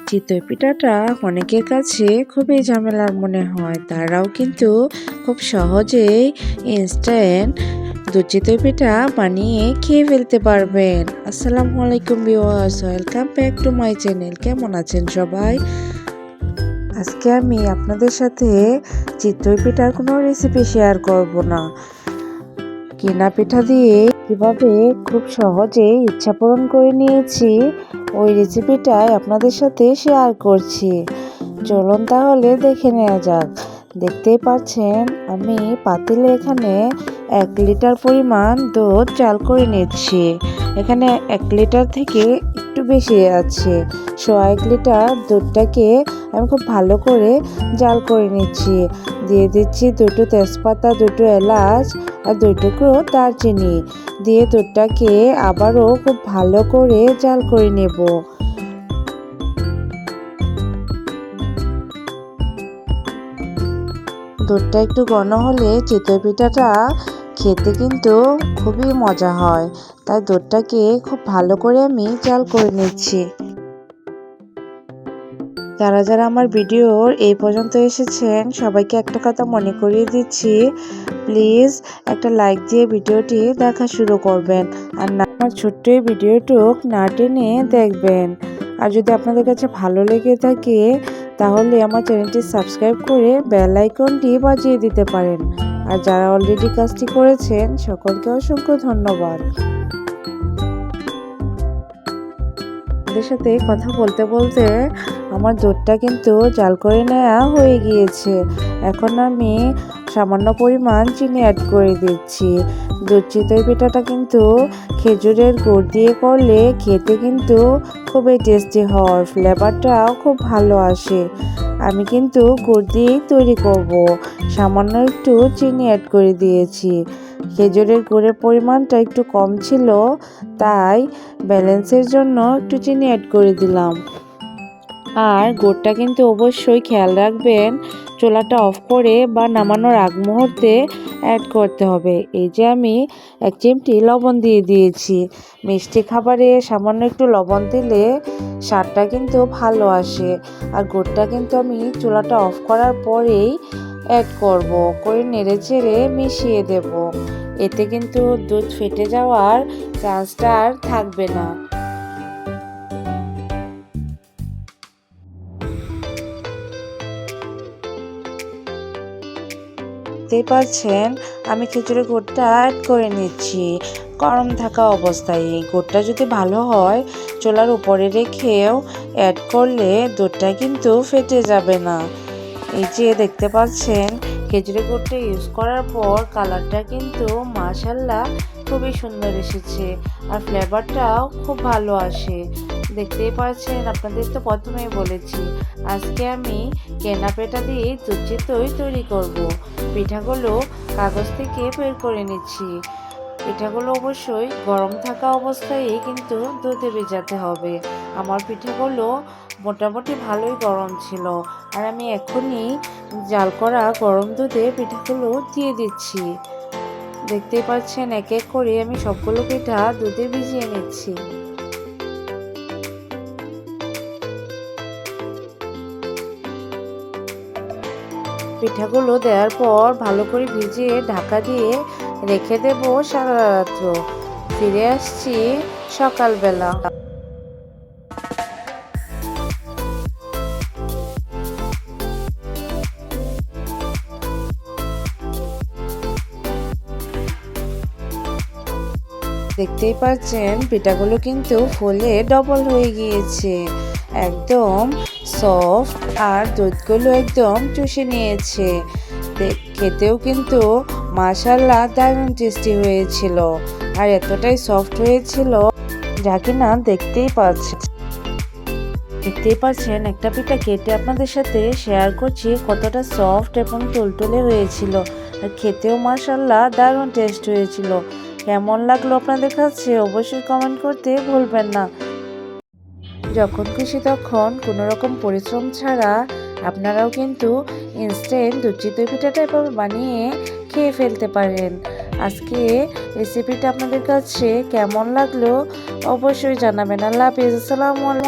চিতই পিঠাটা অনেকের কাছে খুবই ঝামেলার মনে হয়, তারাও কিন্তু খুব সহজেই ইনস্ট্যান্ট দুধ চিতই পিঠা বানিয়ে খেয়ে ফেলতে পারবেন। আসসালামু আলাইকুম viewers, welcome back to my channel. কেমন আছেন সবাই? আজকে আমি আপনাদের সাথে চিতই পিঠার কোনো রেসিপি শেয়ার করব না, কিনা পিঠা দিয়ে কিভাবে খুব সহজে ইচ্ছা পূরণ করে নিয়েছি ওই রেসিপিটাই আপনাদের সাথে শেয়ার করছি। চলুন তাহলে দেখে নেওয়া যাক। দেখতেই পাচ্ছেন আমি পাতিলে এখানে 1 লিটার পরিমাণ দুধ জাল করে নিচ্ছি। এখানে 1 লিটার থেকে একটু বেশি আছে। 1 লিটার দুধটাকে আমি খুব ভালো করে জাল করে নিচ্ছি। দিয়ে দিচ্ছি 2টো তেজপাতা, 2টো এলাচ আর 2 টুকরো দারচিনি। দিয়ে দুধটাকে আবারও খুব ভালো করে জাল করে নেব। দুধটা একটু ঘন হলে চিতই পিঠাটা খেতে কিন্তু খুবই মজা হয়, তাই দুধটাকে খুব ভালো করে আমি জাল করে নিচ্ছি। যারা যারা আমার ভিডিওর এই পর্যন্ত এসেছেন সবাইকে একটা কথা মনে করিয়ে দিচ্ছি, প্লিজ একটা লাইক দিয়ে ভিডিওটি দেখা শুরু করবেন, আর না আমার ছোট্ট এই ভিডিওটুক না টেনে দেখবেন। আর যদি আপনাদের কাছে ভালো লেগে থাকে তাহলে আমার চ্যানেলটি সাবস্ক্রাইব করে বেল আইকনটি বাজিয়ে দিতে পারেন। আর যারা অলরেডি কাজটি করেছেন সকলকে অসংখ্য ধন্যবাদ। আপনাদের সাথে কথা বলতে বলতে আমার দুধটা কিন্তু জাল করে নেওয়া হয়ে গিয়েছে। এখন আমি সামান্য পরিমাণ চিনি অ্যাড করে দিচ্ছি। দুধ চিতই পিঠাটা কিন্তু খেজুরের গুড় দিয়ে করলে খেতে কিন্তু খুবই টেস্টি হয়, ফ্লেভারটাও খুব ভালো আসে। আমি কিন্তু গুড় দিয়েই তৈরি করব। সামান্য একটু চিনি অ্যাড করে দিয়েছি। খেজুরের গুড়ের পরিমাণটা একটু কম ছিল, তাই ব্যালেন্সের জন্য একটু চিনি অ্যাড করে দিলাম। আর গুড়টা কিন্তু অবশ্যই খেয়াল রাখবেন চুলাটা অফ করে বা নামানোর আগ মুহূর্তে অ্যাড করতে হবে। এই যে আমি 1 চিমটি লবণ দিয়ে দিয়েছি। মিষ্টি খাবারে সামান্য একটু লবণ দিলে স্বাদটা কিন্তু ভালো আসে। আর গুড়টা কিন্তু আমি চুলাটা অফ করার পরেই অ্যাড করব, করে নেড়ে চেড়ে মিশিয়ে দেব। এতে কিন্তু দুধ ফেটে যাওয়ার চান্সটা আর থাকবে না। দেখতেই পাচ্ছেন আমি খেজুরের গুড়টা অ্যাড করে নিচ্ছি গরম থাকা অবস্থায়। এই গুড়টা যদি ভালো হয় চুলার উপরে রেখেও অ্যাড করলে দুধটা কিন্তু ফেটে যাবে না। এই যে দেখতে পাচ্ছেন খেজুরের গুড়টা ইউজ করার পর কালারটা কিন্তু মাশাআল্লাহ খুবই সুন্দর এসেছে, আর ফ্লেভারটাও খুব ভালো আসে। দেখতেই পাচ্ছেন, আপনাদের তো প্রথমেই বলেছি আজকে আমি কেনা পিঠা দিয়ে দুধ চিতই তৈরি করব। পিঠাগুলো কাগজ থেকে বের করে নিচ্ছি। পিঠাগুলো অবশ্যই গরম থাকা অবস্থায় কিন্তু দুধে ভেজাতে হবে। আমার পিঠাগুলো মোটামুটি ভালোই গরম ছিল, আর আমি এখনই জাল করা গরম দুধে পিঠাগুলো দিয়ে দিচ্ছি। দেখতেই পাচ্ছেন এক এক করে আমি সবগুলো পিঠা দুধে ভিজিয়ে নিচ্ছি। পিঠাগুলো দেওয়ার পর ভালো করে ভিজিয়ে ঢাকা দিয়ে রেখে দেব সারা রাত্র। ফিরে আসছি সকালবেলা। দেখতেই পাচ্ছেন পিঠাগুলো কিন্তু ফুলে ডবল হয়ে গিয়েছে, একদম সফট, আর দুধগুলো একদম চুষে নিয়েছে। খেতেও কিন্তু মাশাআল্লাহ দারুণ টেস্টি হয়েছিল, আর এতটাই সফট হয়েছিল যা কিনা দেখতেই পাচ্ছেন একটা পিঠা কেটে আপনাদের সাথে শেয়ার করছি কতটা সফট এবং তুলতুলে হয়েছিল, আর খেতেও মাশাআল্লাহ দারুণ টেস্ট হয়েছিল। কেমন লাগলো আপনাদের কাছে অবশ্যই কমেন্ট করতে ভুলবেন না। যখন খুশি তখন কোনো রকম পরিশ্রম ছাড়া আপনারাও কিন্তু ইনস্ট্যান্ট দুধ চিতই পিঠাটা এভাবে বানিয়ে খেয়ে ফেলতে পারেন। আজকে রেসিপিটা আপনাদের কাছে কেমন লাগলো অবশ্যই জানাবেন। আল্লাহ হাফেজ, আসসালামু আলাইকুম।